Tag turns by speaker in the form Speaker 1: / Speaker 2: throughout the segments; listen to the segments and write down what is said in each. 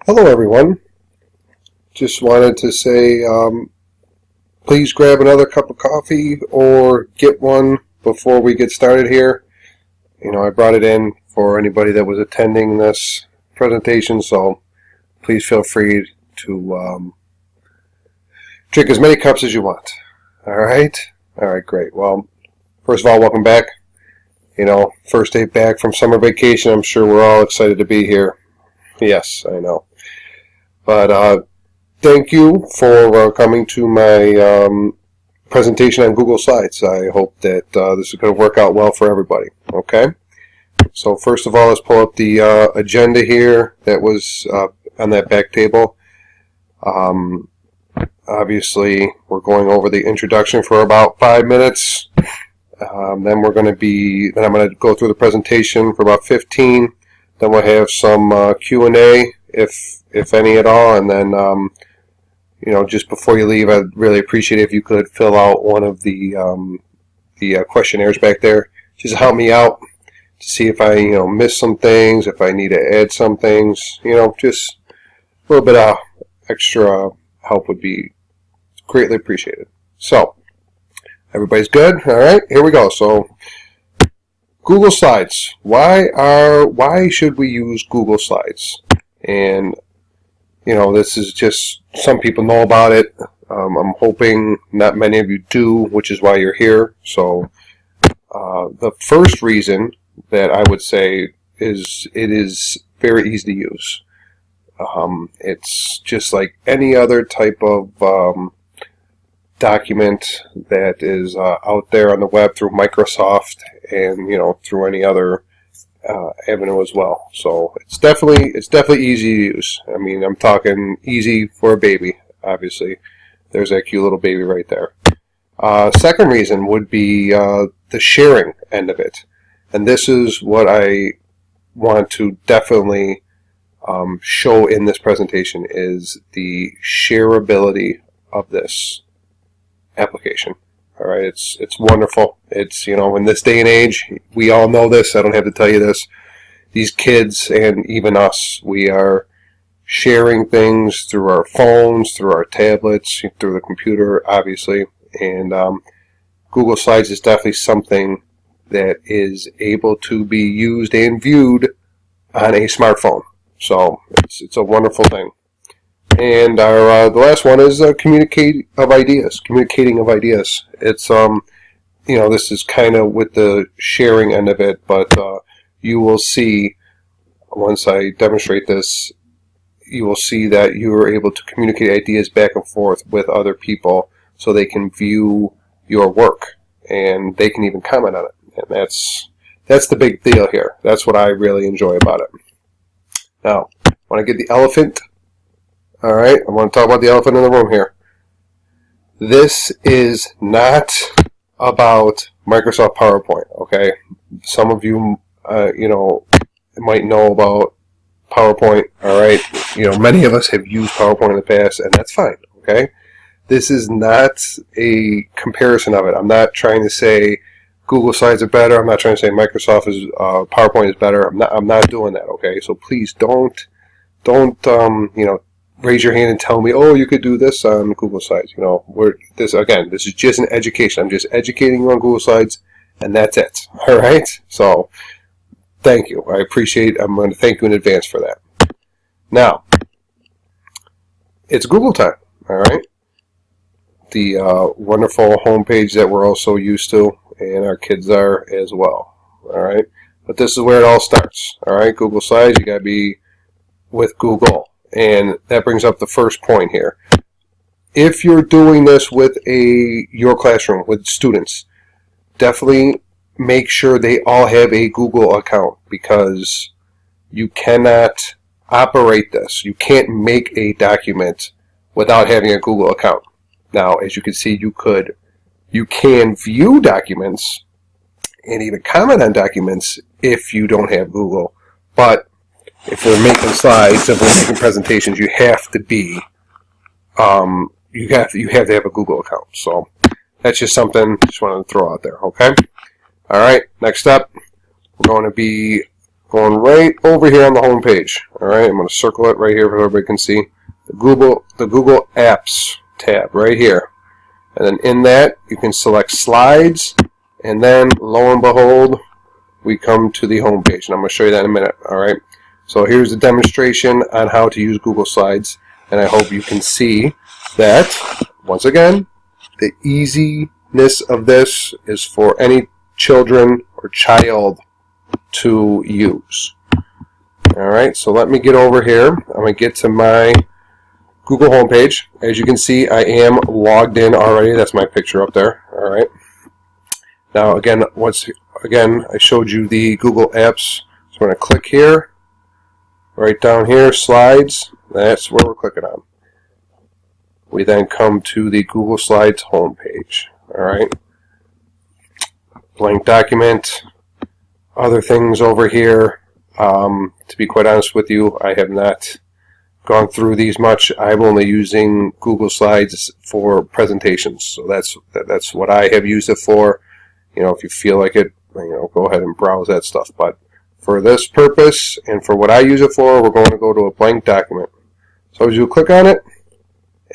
Speaker 1: Hello, everyone. Just wanted to say, please grab another cup of coffee or get one before we get started here. I brought it in for anybody that was attending this presentation, so please feel free to drink as many cups as you want. All right? All right, great. Well, first of all, welcome back. First day back from summer vacation. I'm sure we're all excited to be here. Yes, I know. But thank you for coming to my presentation on Google Slides. I hope that this is going to work out well for everybody. Okay? So first of all, let's pull up the agenda here that was on that back table. Obviously, we're going over the introduction for about 5 minutes. Then I'm going to go through the presentation for about 15. Then we'll have some Q&A, if any at all, and then just before you leave, I'd really appreciate it if you could fill out one of the questionnaires back there, just to help me out to see if I miss some things, if I need to add some things. Just a little bit of extra help would be greatly appreciated. So everybody's good? All right, here we go. So Google Slides. Why should we use Google Slides? And this is just, some people know about it. I'm hoping not many of you do, which is why you're here. So the first reason that I would say is it is very easy to use. It's just like any other type of document that is out there on the web through Microsoft and through any other avenue as well. So it's definitely easy to use. I mean, I'm talking easy for a baby. Obviously, there's that cute little baby right there. Second reason would be the sharing end of it, and this is what I want to definitely show in this presentation, is the shareability of this application. All right, it's wonderful. It's, in this day and age, we all know this. I don't have to tell you this. These kids and even us, we are sharing things through our phones, through our tablets, through the computer, obviously. And Google Slides is definitely something that is able to be used and viewed on a smartphone. So it's a wonderful thing. And our the last one is communicating of ideas. It's this is kind of with the sharing end of it, but you will see once I demonstrate this, you will see that you are able to communicate ideas back and forth with other people, so they can view your work and they can even comment on it. And that's the big deal here. That's what I really enjoy about it. Now, I want to get the elephant. All right, I want to talk about the elephant in the room here. This is not about Microsoft PowerPoint, okay? Some of you, might know about PowerPoint, all right? Many of us have used PowerPoint in the past, and that's fine, okay? This is not a comparison of it. I'm not trying to say Google Slides are better. I'm not trying to say Microsoft PowerPoint is better. I'm not doing that, okay? So please don't raise your hand and tell me, oh, you could do this on Google Slides. This is just an education. I'm just educating you on Google Slides, and that's it. All right? So, thank you. I'm going to thank you in advance for that. Now, it's Google time. All right? The wonderful homepage that we're all so used to, and our kids are as well. All right? But this is where it all starts. All right? Google Slides, you got to be with Google. And that brings up the first point here. If you're doing this with your classroom, with students, definitely make sure they all have a Google account, because you cannot operate this. You can't make a document without having a Google account. Now, as you can see, you can view documents and even comment on documents if you don't have Google. But if we're making slides, if we're making presentations, you have to be, you have to have a Google account. So that's just something I just wanted to throw out there. Okay. All right. Next up, we're going to be going right over here on the home page. All right, I'm going to circle it right here so everybody can see the Google Apps tab right here. And then in that, you can select Slides, and then lo and behold, we come to the home page. And I'm going to show you that in a minute. All right. So here's a demonstration on how to use Google Slides, and I hope you can see that once again, the easiness of this is for any children or child to use. Alright, so let me get over here. I'm going to get to my Google homepage. As you can see, I am logged in already. That's my picture up there. Alright. Now again, I showed you the Google Apps. So I'm going to click here. Right down here, Slides. That's where we're clicking on. We then come to the Google Slides homepage. Alright. Blank document. Other things over here. To be quite honest with you, I have not gone through these much. I'm only using Google Slides for presentations. So that's what I have used it for. You know, if you feel like it, go ahead and browse that stuff. But for this purpose and for what I use it for, we're going to go to a blank document. So as you click on it,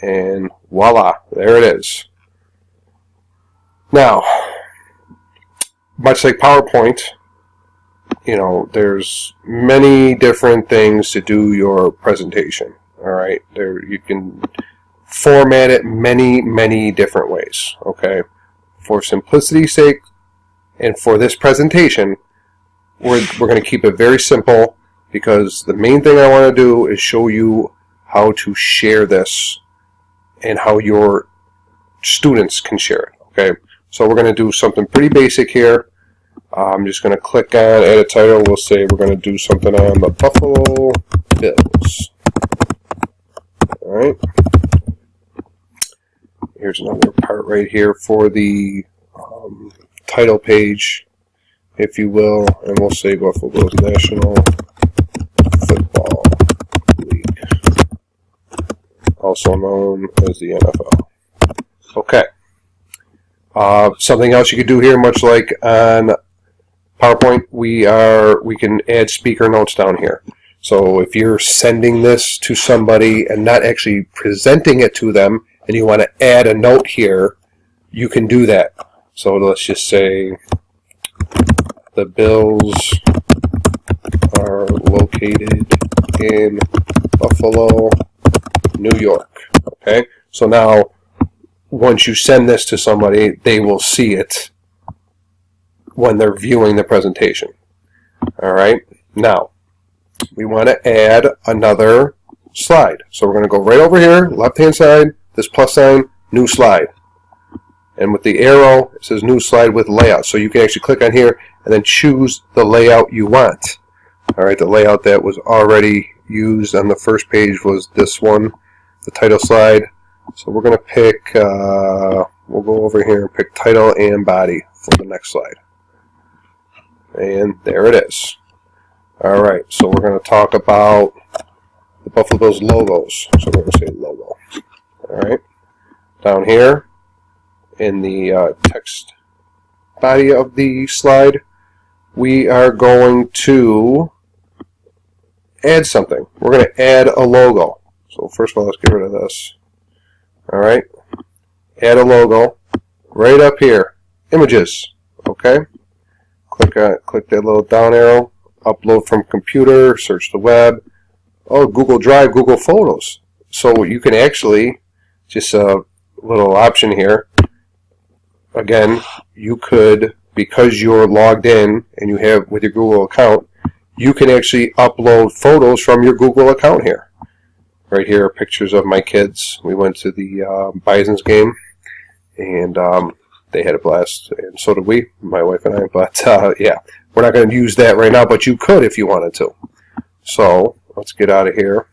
Speaker 1: and voila, there it is. Now, much like PowerPoint, there's many different things to do your presentation. All right, you can format it many different ways. Okay, for simplicity's sake, and for this presentation, we're going to keep it very simple, because the main thing I want to do is show you how to share this and how your students can share it. Okay, so we're going to do something pretty basic here. I'm just going to click on add a title. We'll say we're going to do something on the Buffalo Bills. Alright. Here's another part right here for the title page, if you will, and we'll say Buffalo Bills National Football League, also known as the NFL. Okay. Something else you could do here, much like on PowerPoint, we can add speaker notes down here. So if you're sending this to somebody and not actually presenting it to them, and you want to add a note here, you can do that. So let's just say the Bills are located in Buffalo, New York. Okay, so now once you send this to somebody, they will see it when they're viewing the presentation. Alright, now we want to add another slide. So we're going to go right over here, left hand side, this plus sign, new slide. And with the arrow, it says new slide with layout. So you can actually click on here and then choose the layout you want. Alright, the layout that was already used on the first page was this one, the title slide. So we're going to pick, we'll go over here and pick title and body for the next slide. And there it is. Alright, so we're going to talk about the Buffalo Bills logos. So we're going to say logo. Alright, down here in the text body of the slide, we are going to add something. We're going to add a logo. So first of all, let's get rid of this. Alright, add a logo right up here, images. Okay, click that little down arrow, upload from computer, search the web. Oh, Google Drive, Google Photos. So you can actually, just a little option here, again, you could, because you're logged in and you have with your Google account, you can actually upload photos from your Google account here. Right here are pictures of my kids. We went to the Bison's game, and they had a blast, and so did we, my wife and I. But yeah, we're not going to use that right now, but you could if you wanted to. So let's get out of here.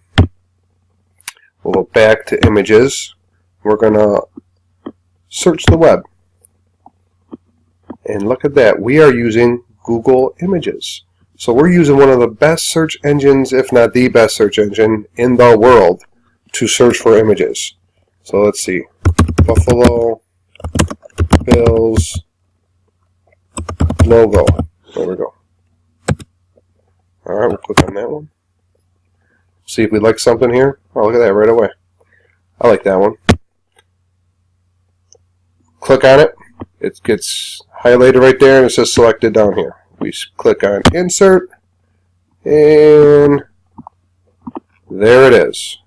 Speaker 1: We'll go back to images. We're going to search the web. And look at that. We are using Google Images. So we're using one of the best search engines, if not the best search engine in the world, to search for images. So let's see. Buffalo Bills logo. There we go. Alright, we'll click on that one. See if we like something here. Oh, look at that right away. I like that one. Click on it. It gets highlighted right there and it says selected down here. We click on insert and there it is.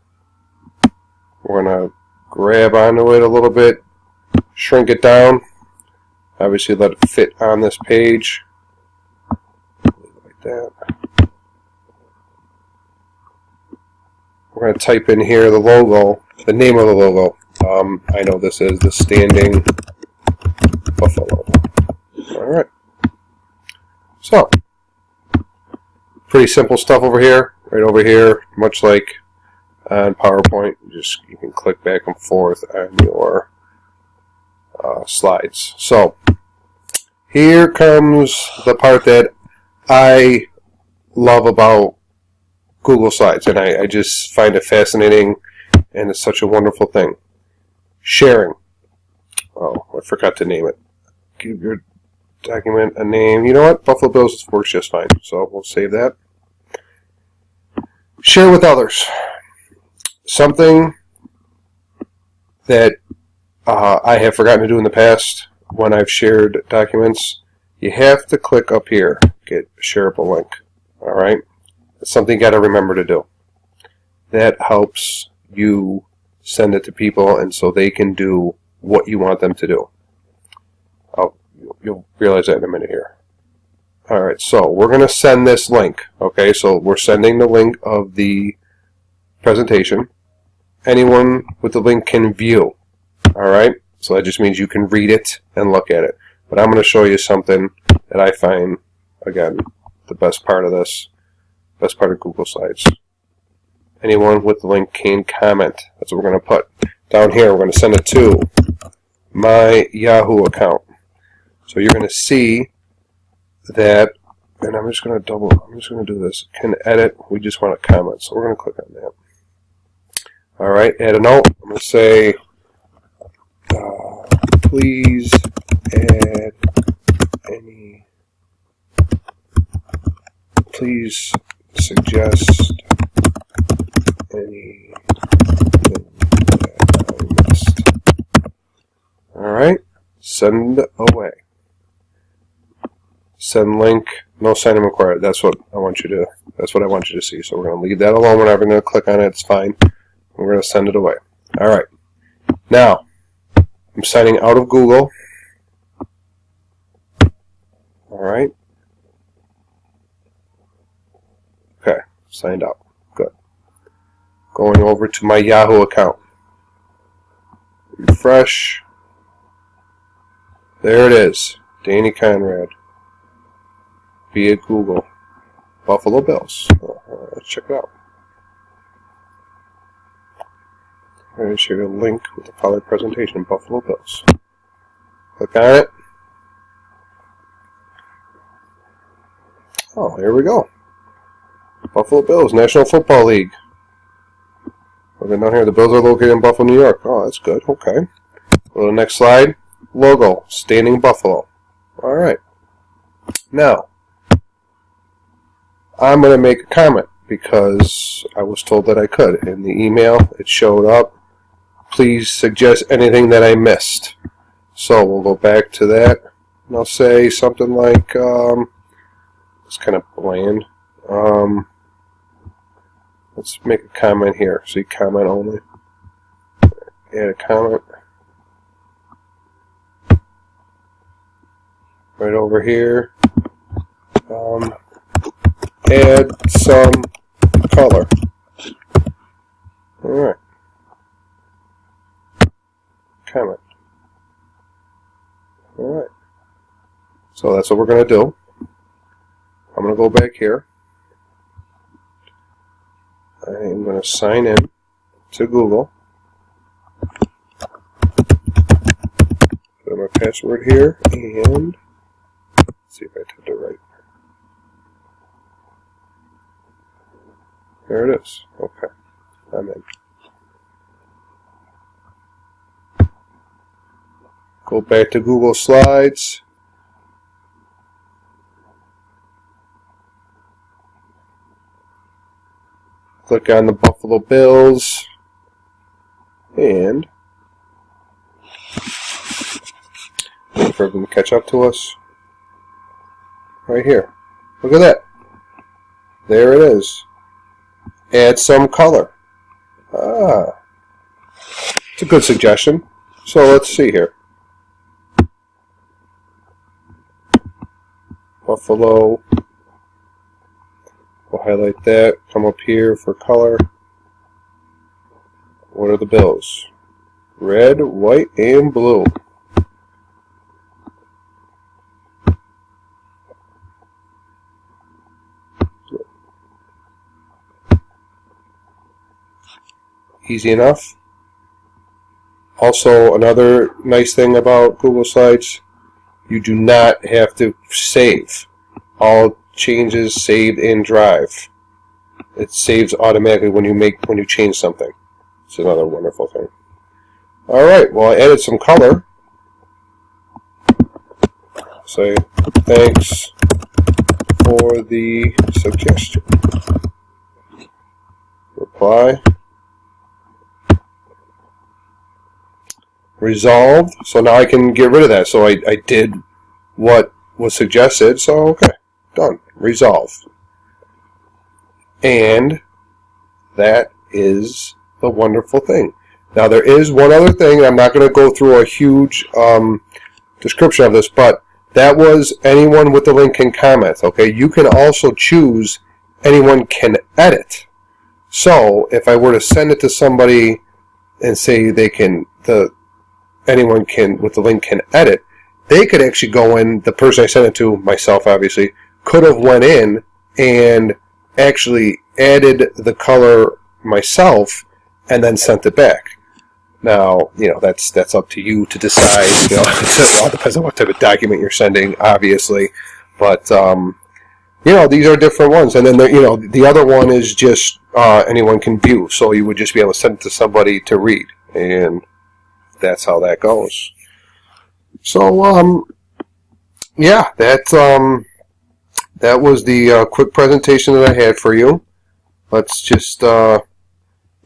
Speaker 1: We're going to grab onto it a little bit, shrink it down, obviously let it fit on this page like that. We're going to type in here the logo, the name of the logo. I know this is the Standing Buffalo. Alright. So, pretty simple stuff over here. Right over here, much like on PowerPoint, you can click back and forth on your slides. So, here comes the part that I love about Google Slides, and I just find it fascinating, and it's such a wonderful thing. Sharing. Oh, I forgot to name it. Give your document a name. You know what? Buffalo Bills works just fine, so we'll save that. Share with others. Something that I have forgotten to do in the past when I've shared documents, you have to click up here, get a shareable link. Alright? It's something you got to remember to do. That helps you send it to people and so they can do what you want them to do. You'll realize that in a minute here. Alright, so we're going to send this link. Okay, so we're sending the link of the presentation. Anyone with the link can view. Alright, so that just means you can read it and look at it. But I'm going to show you something that I find, again, the best part of this, best part of Google Slides. Anyone with the link can comment. That's what we're going to put. Down here, we're going to send it to my Yahoo account. So you're going to see that, and I'm just going to do this. Can edit, we just want to comment. So we're going to click on that. Alright, add a note. I'm going to say, please add any, please suggest anything that I missed. Alright, send away. Send link, no sign-in required. That's what I want you to see. So we're going to leave that alone. We're never going to click on it. It's fine. We're going to send it away. Alright. Now, I'm signing out of Google. Alright. Okay. Signed out. Good. Going over to my Yahoo account. Refresh. There it is. Danny Conrad. Via Google. Buffalo Bills. Let's check it out. I'm going to share a link with the following presentation, Buffalo Bills. Click on it. Oh, here we go. Buffalo Bills, National Football League. Looking down here, the Bills are located in Buffalo, New York. Oh, that's good. Okay. Go to the next slide. Logo, Standing Buffalo. Alright. Now, I'm going to make a comment because I was told that I could. In the email, it showed up. Please suggest anything that I missed. So we'll go back to that. And I'll say something like, it's kind of bland. Let's make a comment here. See, comment only. Add a comment. Right over here. Add some color. Alright. Comment. Alright. So that's what we're going to do. I'm going to go back here. I'm going to sign in to Google. Put my password here and see if I typed it right. There it is. Okay. I'm in. Go back to Google Slides. click on the Buffalo Bills, and wait for them to catch up to us. Right here. Look at that. There it is. Add some color. It's a good suggestion. So let's see here. Buffalo. We'll highlight that. Come up here for color. What are the Bills? Red, white, and blue. Easy enough. Also, another nice thing about Google Slides, you do not have to save. All changes saved in Drive. It saves automatically when you change something. It's another wonderful thing. All right. Well, I added some color. Say thanks for the suggestion. Reply. Resolved. So now I can get rid of that. So I did what was suggested. So okay, done. Resolve. And that is the wonderful thing. Now there is one other thing. I'm not going to go through a huge description of this, but that was anyone with the link can comment. Okay, you can also choose anyone can edit. So if I were to send it to somebody and say they can anyone can with the link can edit, they could actually go in. The person I sent it to, myself obviously, could have went in and actually added the color myself and then sent it back. Now, that's up to you to decide. It all depends on what type of document you're sending, obviously. But these are different ones. And then the other one is just anyone can view. So you would just be able to send it to somebody to read, and that's how that goes. So yeah, that was the quick presentation that I had for you. Let's just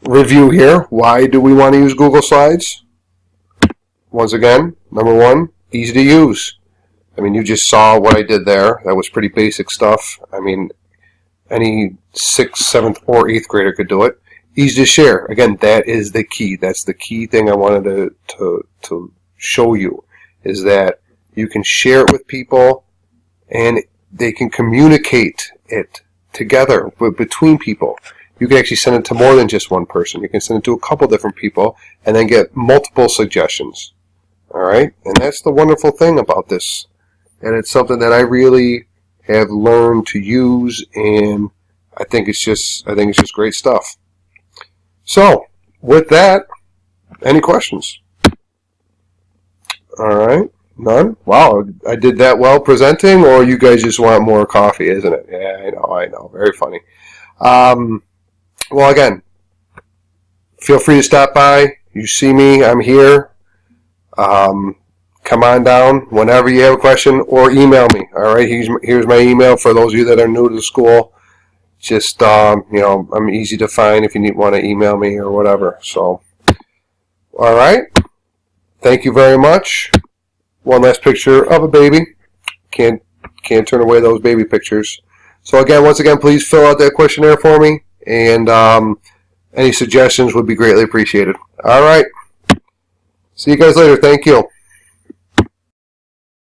Speaker 1: review here. Why do we want to use Google Slides? Once again, number one, easy to use. I mean, you just saw what I did there. That was pretty basic stuff. I mean, any 6th, 7th, or 8th grader could do it. Easy to share. Again, that is the key. That's the key thing I wanted to show you, is that you can share it with people and they can communicate it together between people. You can actually send it to more than just one person. You can send it to a couple different people and then get multiple suggestions. All right? And that's the wonderful thing about this. And it's something that I really have learned to use, and I think it's just great stuff. So, with that, any questions? All right. None? Wow, I did that well presenting, or you guys just want more coffee, isn't it? Yeah, I know. Very funny. Well, again, feel free to stop by. You see me, I'm here. Come on down whenever you have a question, or email me. All right, here's my email for those of you that are new to the school. Just, I'm easy to find if you want to email me or whatever. So, all right. Thank you very much. One last picture of a baby. Can't turn away those baby pictures. So once again, please fill out that questionnaire for me, and any suggestions would be greatly appreciated. All right. See you guys later. Thank you.